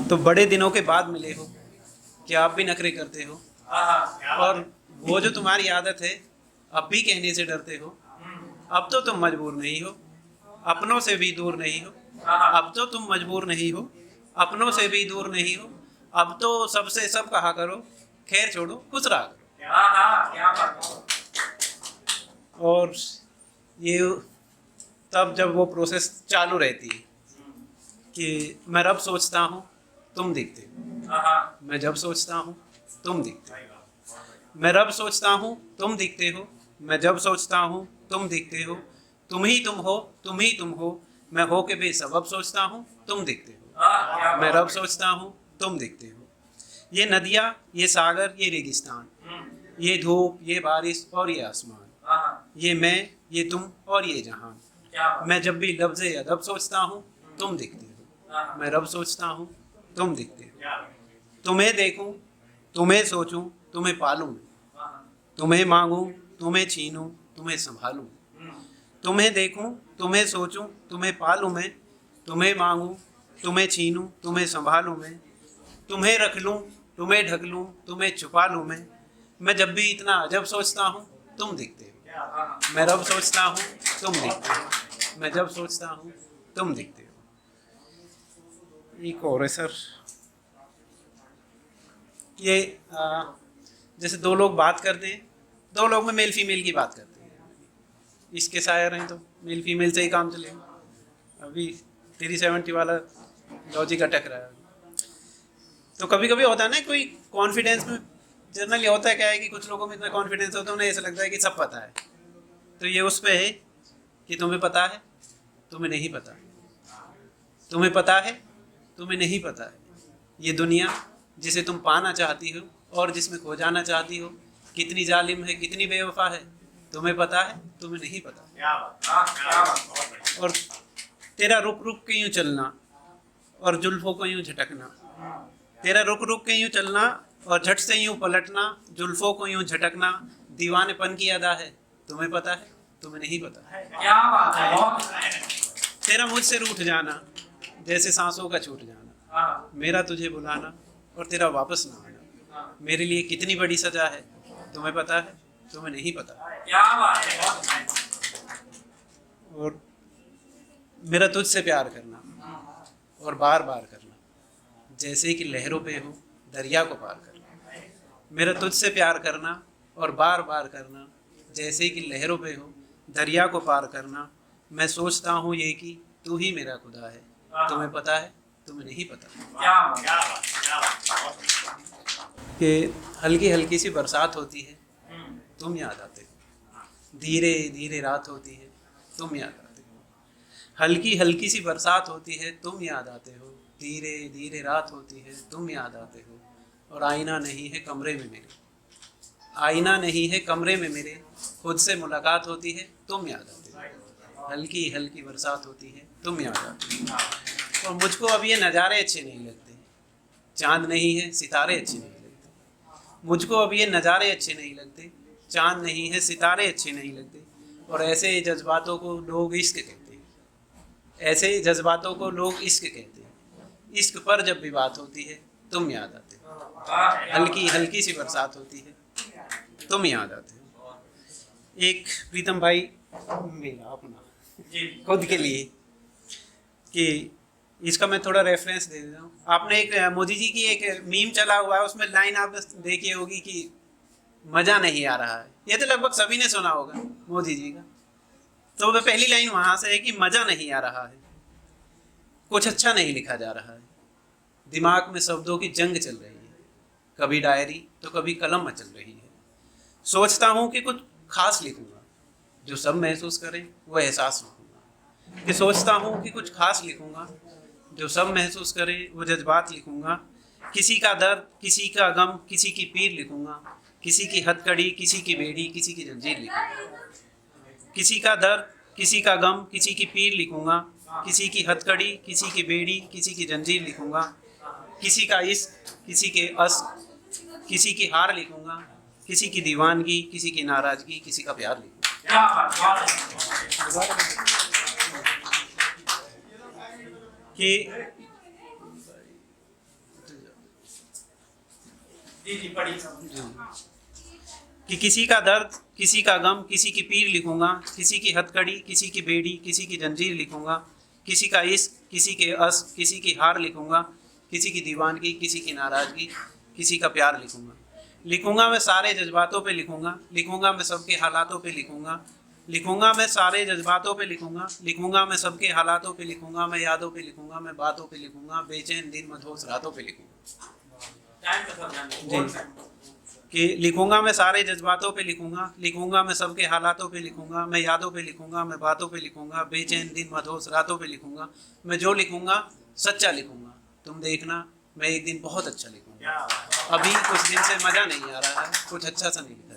तो बड़े दिनों के बाद मिले हो, क्या आप भी नखरे करते हो? और वो जो तुम्हारी आदत है, अब भी कहने से डरते हो। अब तो तुम मजबूर नहीं हो, अपनों से भी दूर नहीं हो। अब तो तुम मजबूर नहीं हो, अपनों से भी दूर नहीं हो। अब तो सबसे सब कहा करो, खैर छोड़ो खुश रहा करो। और ये तब जब वो प्रोसेस चालू रहती है कि मैं रब सोचता हूँ तुम दिखते हो, मैं जब सोचता हूँ तुम दिखते हो, मैं रब सोचता हूँ तुम दिखते हो, मैं जब सोचता हूँ तुम दिखते हो। तुम ही तुम हो, तुम ही तुम हो, मैं हो के बेसबब सोचता हूँ तुम दिखते हो, मैं रब सोचता हूँ तुम दिखते हो। ये नदियाँ, ये सागर, ये रेगिस्तान, ये धूप, ये बारिश और ये आसमान, ये मैं, ये तुम और ये जहान, मैं जब भी लफ्ज़े अदब सोचता हूँ तुम दिखते हो, मैं रब सोचता हूँ तुम दिखते हो। तुम्हें देखूं, तुम्हें सोचूं, तुम्हें पालूं, तुम्हें मांगूं, तुम्हें छीनूं, तुम्हें संभालूं। तुम्हें देखूं, तुम्हें सोचूं, तुम्हें पालूं मैं, तुम्हें मांगूं, तुम्हें छीनूं, तुम्हें संभालूं मैं। तुम्हें रख लूं, तुम्हें ढक लूं, तुम्हें छुपा लूं मैं जब भी इतना अजब सोचता हूँ तुम दिखते हो, मैं रब सोचता हूँ तुम दिखते हो, मैं जब सोचता हूँ तुम दिखते हो। एक और है सर, ये जैसे दो लोग बात करते हैं, दो लोग में मेल फीमेल की बात करते हैं, इसके शायर हैं तो मेल फीमेल से ही काम चलेगा। अभी 370 वाला लॉजिक अटक रहा है। तो कभी कभी होता है ना, कोई कॉन्फिडेंस में जनरली होता है क्या है कि कुछ लोगों में इतना कॉन्फिडेंस होता है उन्हें ऐसा लगता है कि सब पता है। तो ये उस पे है कि तुम्हें पता है, तुम्हें नहीं पता, तुम्हें पता है, तुम्हें नहीं पता है। ये दुनिया जिसे तुम पाना चाहती हो और जिसमें खो जाना चाहती हो, कितनी जालिम है, कितनी बेवफा है। तुम्हें पता है, तुम्हें नहीं पता। और तेरा रुक रुक के यूं चलना और जुल्फों को यूं झटकना, तेरा रुक रुक के यूं चलना और झट से यूं पलटना, जुल्फों को यूं झटकना, दीवानेपन की अदा है। तुम्हें पता है, तुम्हें नहीं पता। क्या बात है। तेरा मुझसे रूठ जाना जैसे सांसों का छूट जाना, मेरा तुझे बुलाना और तेरा वापस ना आना, मेरे लिए कितनी बड़ी सजा है। तुम्हें पता है, तुम्हें नहीं पता। क्या बात है। और मेरा तुझसे प्यार करना और बार बार करना, जैसे कि लहरों पे हो दरिया को पार करना। मेरा तुझसे प्यार करना और बार बार करना, जैसे कि लहरों पे हो दरिया को पार करना। मैं सोचता हूँ ये कि तू ही मेरा खुदा है। तुम्हें पता है, तुम्हें नहीं पता। कि हल्की हल्की सी बरसात होती है, तुम याद आते हो। धीरे धीरे रात होती है, तुम याद आते हो। हल्की हल्की सी बरसात होती है, तुम याद आते हो। धीरे धीरे रात होती है, तुम याद आते हो। और आईना नहीं है कमरे में मेरे, आईना नहीं है कमरे में मेरे, खुद से मुलाकात होती है, तुम याद आते हो। हल्की हल्की बरसात होती है, तुम याद आते हो। और मुझको अब ये नज़ारे अच्छे नहीं लगते, चाँद नहीं है सितारे अच्छे नहीं लगते। मुझको अब ये नज़ारे अच्छे नहीं लगते, चाँद नहीं है सितारे अच्छे नहीं लगते। और ऐसे जज्बातों को लोग इश्क कहते हैं, ऐसे जज्बातों को लोग इश्क कहते हैं। इश्क पर जब भी बात होती है, तुम याद आते हो। हल्की हल्की सी बरसात होती है, तुम याद आते हो। एक प्रीतम भाई मेरा अपना खुद के लिए, कि इसका मैं थोड़ा रेफरेंस दे देता हूँ। आपने एक मोदी जी की एक मीम चला हुआ है, उसमें लाइन आप देखी होगी कि मज़ा नहीं आ रहा है। ये तो लगभग सभी ने सुना होगा मोदी जी का। तो वह पहली लाइन वहाँ से है कि मज़ा नहीं आ रहा है, कुछ अच्छा नहीं लिखा जा रहा है, दिमाग में शब्दों की जंग चल रही है, कभी डायरी तो कभी कलम मचल रही है। सोचता हूँ कि कुछ खास लिखूँगा, जो सब महसूस करें वह एहसास लिखूँगा। कि सोचता हूँ कि कुछ खास लिखूँगा, जो सब महसूस करें वो जज्बात लिखूँगा। किसी का दर्द, किसी का गम, किसी की पीर लिखूँगा। किसी की हथकड़ी, किसी की बेड़ी, किसी की जंजीर लिखूँगा। किसी का दर्द, किसी का गम, किसी की पीर लिखूँगा। किसी की हथकड़ी, किसी की बेड़ी, किसी की जंजीर लिखूँगा। किसी का इश्क, किसी के अश्क, किसी की हार लिखूँगा। किसी की दीवानगी, किसी की नाराज़गी, किसी का प्यार लिखूँगा। कि जी जी पढ़िए। कि किसी का दर्द, किसी का गम, किसी की पीर लिखूंगा, किसी की हथकड़ी, किसी की बेड़ी, किसी की जंजीर लिखूंगा, किसी का इश्क, किसी के अस, किसी की हार लिखूंगा, किसी की दीवानगी, किसी की नाराज़गी, किसी का प्यार लिखूंगा। लिखूंगा मैं सारे जज्बातों पे लिखूंगा, लिखूंगा मैं सबके हालातों पे लिखूंगा, लिखूंगा मैं सारे जज्बातों पे लिखूंगा, लिखूंगा मैं सबके हालातों पे लिखूंगा, मैं यादों पे लिखूंगा, मैं बातों पे लिखूंगा, बेचैन दिन मधोस रातों पे लिखूंगा। टाइम का थोड़ा ध्यान जी। दीजिए। कि लिखूंगा मैं सारे जज्बातों पे लिखूंगा, लिखूंगा मैं सबके हालातों पे लिखूंगा, मैं यादों पे लिखूंगा, मैं बातों पे लिखूंगा, बेचैन दिन मधोस रातों पे लिखूंगा, मैं जो लिखूंगा सच्चा लिखूंगा, तुम देखना मैं एक दिन बहुत अच्छा लिखूंगा। क्या अभी कुछ दिन से मज़ा नहीं आ रहा है, कुछ अच्छा सा नहीं लिखा।